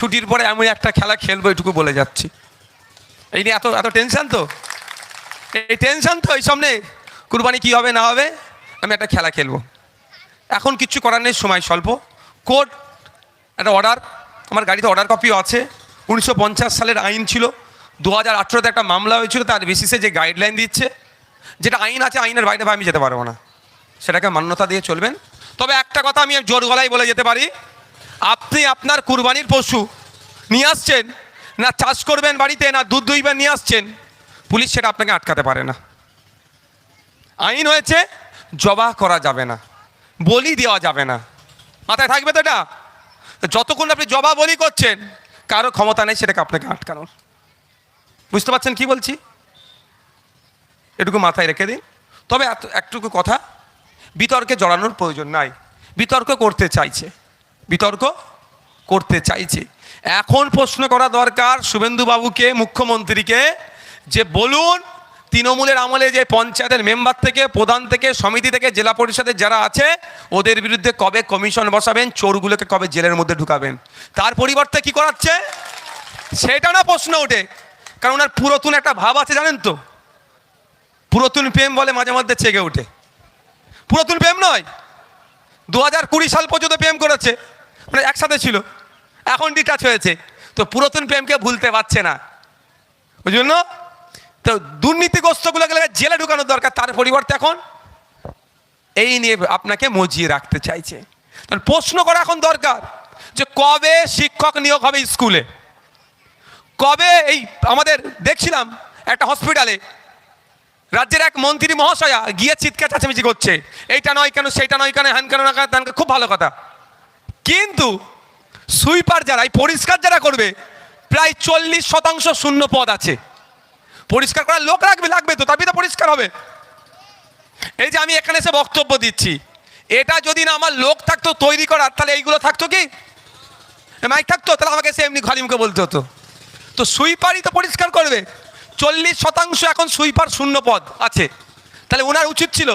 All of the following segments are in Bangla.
ছুটির পরে আমি একটা খেলা খেলবো এটুকু বলে যাচ্ছি। এই নিয়ে এত এত টেনশন, তো এই টেনশন তো এই সামনে কুরবানি কী হবে না হবে, আমি একটা খেলা খেলবো। এখন কিচ্ছু করার নেই, সময় স্বল্প। কোর্ট একটা অর্ডার, আমার গাড়িতে অর্ডার কপিও আছে। 1950 সালের আইন ছিল, 2018-তে একটা মামলা হয়েছিল, তার বেসিসে যে গাইডলাইন দিচ্ছে, যেটা আইন আছে আইনের বাইরে আমি যেতে পারবো না, সেটাকে মান্যতা দিয়ে চলবেন। তবে একটা কথা আমি জোর গলায় বলে যেতে পারি, আপনি আপনার কুরবানির পশু নিয়ে আসছেন, না চাষ করবেন বাড়িতে, না দুধ দুইবেন নিয়ে আসছেন, পুলিশ সেটা আপনাকে আটকাতে পারে না। আইন হয়েছে জবাহ করা যাবে না, বলি দেওয়া যাবে না, মাথায় থাকবে তো এটা। যতক্ষণ আপনি জবাহ বলি করছেন, কারো ক্ষমতা নেই সেটাকে আপনাকে আটকানোর। বুঝতে পারছেন কি বলছি? এটুকু মাথায় রেখে দিন। তবে একটুকু কথা, বিতর্কে জড়ানোর প্রয়োজন নাই। বিতর্ক করতে চাইছে। এখন প্রশ্ন করা দরকার শুভেন্দুবাবুকে, মুখ্যমন্ত্রীকে, যে বলুন তৃণমূলের আমলে যে পঞ্চায়েতের মেম্বার থেকে, প্রধান থেকে, সমিতি থেকে, জেলা পরিষদের যারা আছে, ওদের বিরুদ্ধে কবে কমিশন বসাবেন, চোরগুলোকে কবে জেলের মধ্যে ঢুকাবেন। তার পরিবর্তে কি করাচ্ছে সেটা না প্রশ্ন ওঠে। কারণ ওনার পুরাতন একটা ভাব আছে, জানেন তো, পুরাতন প্রেম বলে মাঝে মধ্যে চেগে ওঠে। পুরাতন প্রেম নয়, 2020 সাল পর্যন্ত প্রেম করেছে, মানে একসাথে ছিল, এখন ডিটাচ হয়েছে, তো পুরাতন প্রেমকে ভুলতে পারছে না। ওই জন্য তো দুর্নীতিগ্রস্তগুলোকে জেলে ঢুকানোর দরকার। তার পরিবর্তে এখন এই নিয়ে আপনাকে মজিয়ে রাখতে চাইছে। প্রশ্ন করা এখন দরকার যে কবে শিক্ষক নিয়োগ হবে স্কুলে, কবে এই আমাদের দেখছিলাম একটা হসপিটালে রাজ্যের এক মন্ত্রী মহাশয়া গিয়ে চিৎকার চেঁচামেচি করছে, এইটা নয় কেন, সেইটা নয় কেন, হ্যান কেন না কেন, খুব ভালো কথা। কিন্তু সুইপার যারা, এই পরিষ্কার যারা করবে, প্রায় 40% শূন্য পদ আছে। পরিষ্কার করার লোক লাগবে তো, তবেই তো পরিষ্কার হবে। এই যে আমি এখানে এসে বক্তব্য দিচ্ছি, এটা যদি না আমার লোক থাকতো তৈরি করার, তাহলে এইগুলো থাকতো কি, মাইক থাকতো, তাহলে আমাকে সে এমনি খালি মুখে বলতে হতো। তো সুইপারই তো পরিষ্কার করবে, 40% এখন সুইপার শূন্য পদ আছে। তাহলে ওনার উচিত ছিল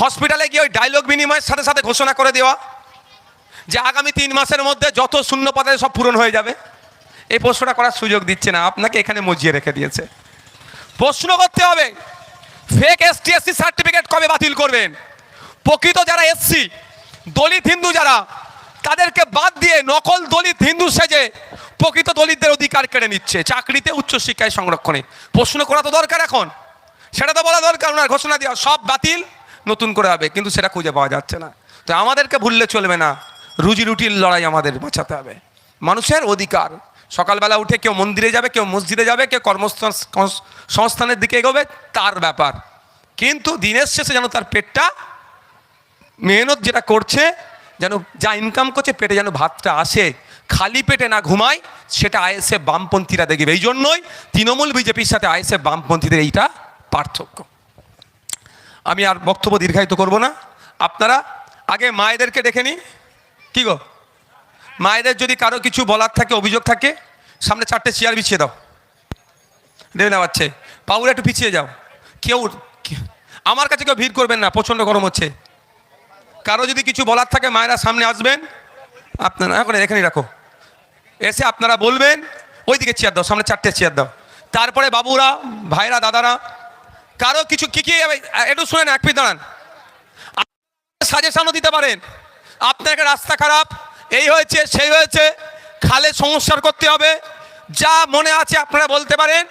হসপিটালে গিয়ে ওই ডায়লগ বিনিময়ের সাথে সাথে ঘোষণা করে দেওয়া যে আগামী 3 মাসের মধ্যে যত শূন্য পদে সব পূরণ হয়ে যাবে। এই প্রশ্নটা করার সুযোগ দিচ্ছে না, আপনাকে এখানে মজিয়ে রেখে দিয়েছে। প্রশ্ন করতে হবে ফেক এসটি এসসি সার্টিফিকেট কবে বাতিল করবেন। প্রকৃত যারা এসসি, দলিত হিন্দু যারা, তাদেরকে বাদ দিয়ে নকল দলিত হিন্দু সেজে প্রকৃত দলিতদের অধিকার কেড়ে নিচ্ছে চাকরিতে, উচ্চশিক্ষায়, সংরক্ষণে। প্রশ্ন করা তো দরকার এখন, সেটা তো বলা দরকার। ওনার ঘোষণা দেওয়া সব বাতিল, নতুন করে হবে, কিন্তু সেটা খুঁজে পাওয়া যাচ্ছে না। তো আমাদেরকে ভুললে চলবে না, রুজি রুটির লড়াই আমাদের বাঁচাতে হবে। মানুষের অধিকার, সকালবেলা উঠে কেউ মন্দিরে যাবে, কেউ মসজিদে যাবে, কেউ কর্মসংস্থানের দিকে এগোবে, তার ব্যাপার। কিন্তু দিনের শেষে যেন তার পেটটা, মেহনত যেটা করছে, যেন যা ইনকাম করছে পেটে যেন ভাতটা আসে, খালি পেটে না ঘুমায়, সেটা আইএসএফ বামপন্থীরা দেখবে। এই জন্যই তৃণমূল বিজেপির সাথে আইএসএফ বামপন্থীদের এইটা পার্থক্য। আমি আর বক্তব্য দীর্ঘায়িত করব না। আপনারা আগে মায়েদেরকে দেখে নিন। কি গো, মায়েদের যদি কারো কিছু বলার থাকে, অভিযোগ থাকে, সামনে 4টে চেয়ার বিছিয়ে দাও, দেবে না বাচ্চা, পাউরা একটু পিছিয়ে যাও। কেউ আমার কাছে কেউ ভিড় করবেন না, প্রচণ্ড গরম হচ্ছে। কারো যদি কিছু বলার থাকে মায়েরা সামনে আসবেন, আপনারা এখন এখানেই রাখো, এসে আপনারা বলবেন। ওইদিকে চেয়ার দাও, সামনে 4টে চেয়ার দাও। তারপরে বাবুরা, ভাইরা, দাদারা, কারো কিছু কি একটু শুনেন, এক মিনিট দাঁড়ান। সাজেশনও দিতে পারেন, আপনার একটা রাস্তা খারাপ, এই হয়েছে সেই হয়েছে, খালে সংস্কার করতে হবে, যা মনে আছে আপনারা বলতে পারেন।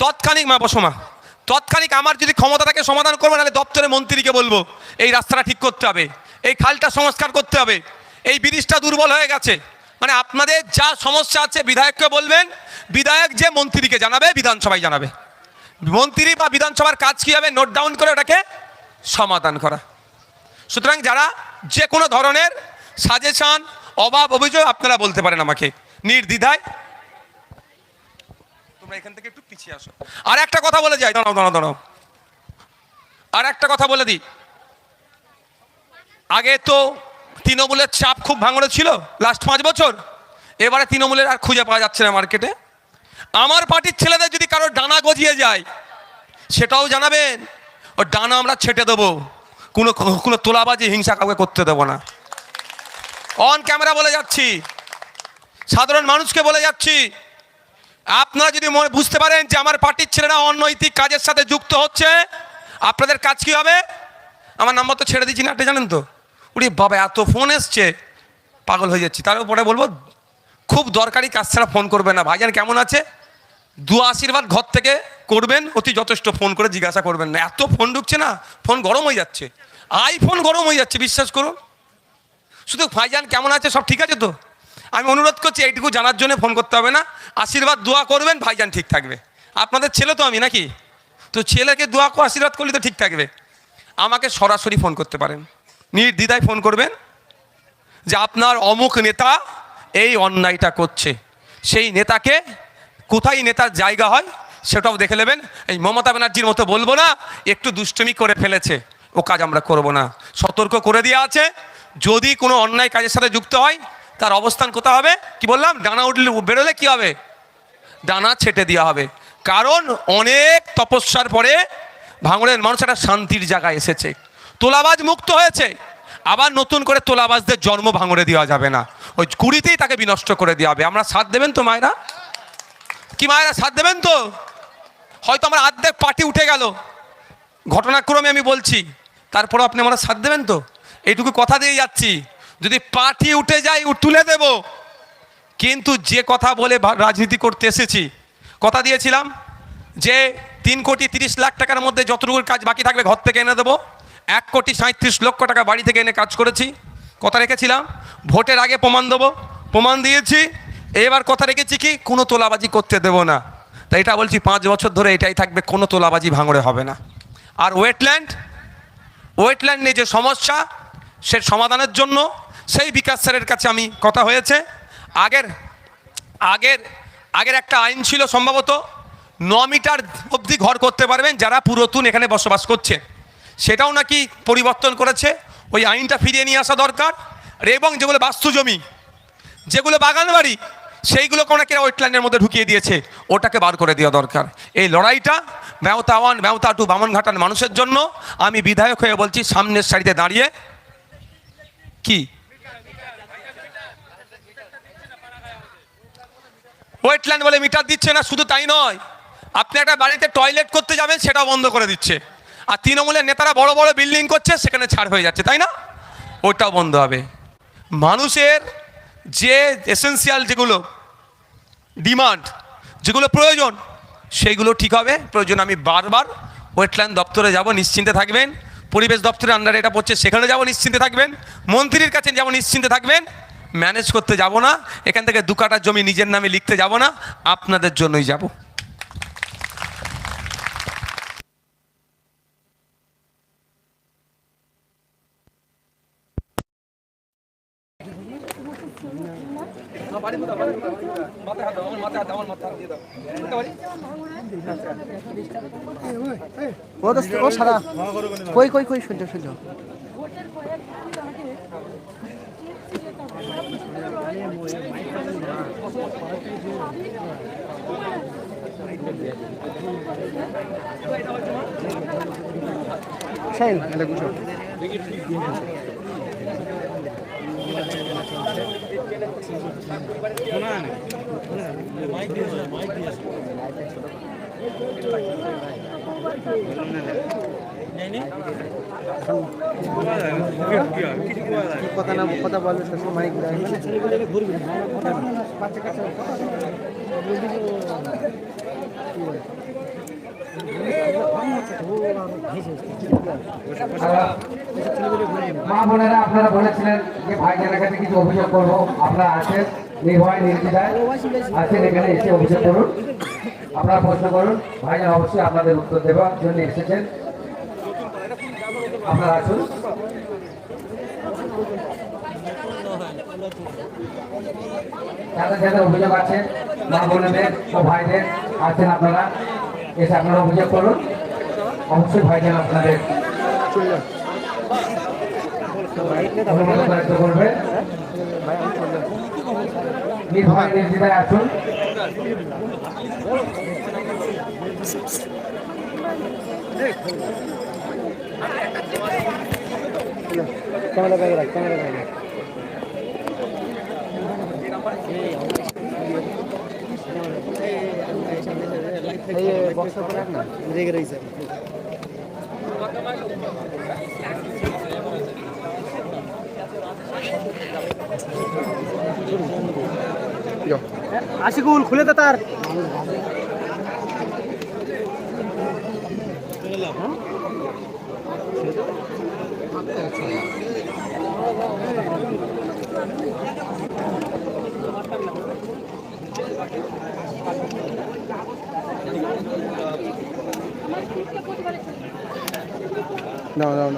তৎক্ষণিক তৎক্ষণিক আমার যদি ক্ষমতা থাকে সমাধান করবো, নাহলে দপ্তরে মন্ত্রীকে বলবো এই রাস্তাটা ঠিক করতে হবে, এই খালটা সংস্কার করতে হবে, এই ব্রিজটা দুর্বল হয়ে গেছে। মানে আপনাদের যা সমস্যা আছে বিধায়ককে বলবেন, বিধায়ক যে মন্ত্রীকে জানাবে, বিধানসভায় জানাবে। মন্ত্রী বা বিধানসভার কাজ কী হবে, নোট ডাউন করে ওটাকে সমাধান করা। সুতরাং যারা যে কোনো ধরনের সাজেশন, অভাব, অভিযোগ আপনারা বলতে পারেন আমাকে নির্দ্বিধায়। তোমরা এখান থেকে একটু পিছিয়ে আসো। আর একটা কথা বলে যাই, দাঁড়াও, আর একটা কথা বলে দিই। আগে তো তৃণমূলের চাপ খুব ভাঙড়ে ছিল লাস্ট 5 বছর, এবারে তৃণমূলের আর খুঁজে পাওয়া যাচ্ছে না মার্কেটে। আমার পার্টির ছেলেদের যদি কারো ডানা গজিয়ে যায়, সেটাও জানাবেন, ও ডানা আমরা ছেটে দেবো, কোনো তোলাবাজি, হিংসা কাউকে করতে দেবো না। অন ক্যামেরা বলে যাচ্ছি, সাধারণ মানুষকে বলে যাচ্ছি, আপনারা যদি বুঝতে পারেন যে আমার পার্টির ছেলেরা অনৈতিক কাজের সাথে যুক্ত হচ্ছে, আপনাদের কাজ কি হবে? আমার নাম্বার তো ছেড়ে দিচ্ছি না, আপনি জানেন তো। উনি বাবা এত ফোন এসছে, পাগল হয়ে যাচ্ছি। তার উপরে বলবো খুব দরকারি কাজ ছাড়া ফোন করবেন না। ভাইজান কেমন আছে, দুয়া আশীর্বাদ ঘর থেকে করবেন, অতি যথেষ্ট। ফোন করে জিজ্ঞাসা করবেন না, এত ফোন ঢুকছে না, ফোন গরম হয়ে যাচ্ছে, আইফোন গরম হয়ে যাচ্ছে, বিশ্বাস করুন। শুধু ভাইজান কেমন আছে, সব ঠিক আছে তো? আমি অনুরোধ করছি এইটুকু জানার জন্য ফোন করতে হবে না, আশীর্বাদ দোয়া করবেন, ভাইজান ঠিক থাকবে। আপনাদের ছেলে তো আমি নাকি, তো ছেলেকে দোয়া আশীর্বাদ করলে তো ঠিক থাকবে। আমাকে সরাসরি ফোন করতে পারেন, নির্দ্বিধায় ফোন করবেন যে আপনার অমুক নেতা এই অন্যায়টা করছে, সেই নেতাকে কোথায় নেতার জায়গা হয় সেটাও দেখে নেবেন। এই মমতা ব্যানার্জির মতো বলবো না একটু দুষ্টুমি করে ফেলেছে, ও কাজ আমরা করব না। সতর্ক করে দেওয়া আছে, যদি কোনো অন্যায় কাজের সাথে যুক্ত হয় তার অবস্থান কোথায় হবে? কি বললাম, ডানা উঠলে বেরোলে কি হবে? ডানা ছেটে দেওয়া হবে। কারণ অনেক তপস্যার পরে ভাঙড়ের মানুষ একটা শান্তির জায়গায় এসেছে, তোলাবাজ মুক্ত হয়েছে। আবার নতুন করে তোলাবাজদের জন্ম ভাঙড়ে দেওয়া যাবে না, ওই কুড়িতেই তাকে বিনষ্ট করে দেওয়া হবে। আমরা সাথ দেবেন তো মায়েরা? কি মায়েরা সাথ দেবেন তো? হয়তো আমার অর্ধেক পার্টি উঠে গেল, ঘটনাক্রমে আমি বলছি, তারপরেও আপনি আমরা সাথ দেবেন তো? এইটুকু কথা দিয়ে যাচ্ছি, যদি পার্টি উঠে যায় তুলে দেব, কিন্তু যে কথা বলে রাজনীতি করতে এসেছি, কথা দিয়েছিলাম যে 3,30,00,000 টাকার মধ্যে যতটুকু কাজ বাকি থাকবে ঘর থেকে এনে দেবো। 1,37,00,000 টাকা বাড়ি থেকে এনে কাজ করেছি, কথা রেখেছিলাম। ভোটের আগে প্রমাণ দেবো, প্রমাণ দিয়েছি। এবার কথা রেখেছি কি, কোনো তোলাবাজি করতে দেব না। তাই এটা বলছি, 5 বছর ধরে এটাই থাকবে, কোনো তোলাবাজি ভাঙড়ে হবে না। আর ওয়েটল্যান্ড নিয়ে যে সমস্যা, সে সমাধানের জন্য সেই বিকাশ স্যারের কাছে আমি কথা হয়েছে। আগের একটা আইন ছিল সম্ভবত 9 মিটার অবধি ঘর করতে পারবেন যারা পুরাতন এখানে বসবাস করছে, সেটাও নাকি পরিবর্তন করেছে। ওই আইনটা ফিরিয়ে নিয়ে আসা দরকার। এবং যেগুলো বাস্তু জমি, যেগুলো বাগান বাড়ি, সেইগুলোকে ওনাকে ওয়েটল্যান্ডের মধ্যে ঢুকিয়ে দিয়েছে, ওটাকে বার করে দেওয়া দরকার। এই লড়াইটা মেওতা 1 মেওতা 2 বামনঘাটার মানুষের জন্য। আমি বিধায়ক হয়ে বলছি, সামনের সারিতে দাঁড়িয়ে কি ওয়েটল্যান্ড বলে মিটার দিচ্ছে না, শুধু তাই নয়, আপনি একটা বাড়িতে টয়লেট করতে যাবেন সেটাও বন্ধ করে দিচ্ছে। আর তৃণমূলের নেতারা বড় বড় বিল্ডিং করছে, সেখানে ছাড় হয়ে যাচ্ছে, তাই না? ওটাও বন্ধ হবে। মানুষের যে এসেন্সিয়াল যেগুলো ডিমান্ড, যেগুলো প্রয়োজন, সেইগুলো ঠিক হবে। প্রয়োজন আমি বারবার ওয়েটল্যান্ড দপ্তরে যাব, নিশ্চিন্তে থাকবেন। পরিবেশ দপ্তরের আন্ডারে এটা পড়ছে, সেখানে যাব, নিশ্চিন্তে থাকবেন। মন্ত্রীর কাছে যেমন নিশ্চিন্তে থাকবেন, ম্যানেজ করতে যাব না, এখান থেকে 2 কাঠা জমি নিজের নামে লিখতে যাব না, আপনাদের জন্যই যাব। ও সারা কই কই কই শুনছো শুনছো শাইন এটা গুছো কথা না কথা বলবে সবসময় মাইক ঘুরবে মা বোনেরা, আপনারা বলেছিলেন যে ভাইজানের কাছে কিছু অভিযোগ করবো, আপনারা আসেন, নির্ভয় নির্দ্বিধায় আসেন, এখানে এসে অভিযোগ করুন, আপনারা প্রশ্ন করুন। ভাইজান অবশ্যই আপনাদের উত্তর দেওয়ার জন্য এসেছেন, আপনারা আসুন। যাদের যাদের অভিযোগ আছে, মা বোনেদের ও ভাইদের, আসেন আপনারা, এসে আপনারা অভিযোগ করুন। অবশ্যই ভাইজান আপনাদের করবে। নির্ভয় নির্দ্বিধায় আসুন। ক্যামেরা ব্যাগে রাখ, ক্যামেরা ব্যাগে রাখ। এই বক্স করে রাখ না রেগে রইছে আশিকুল খুলে দে তার No.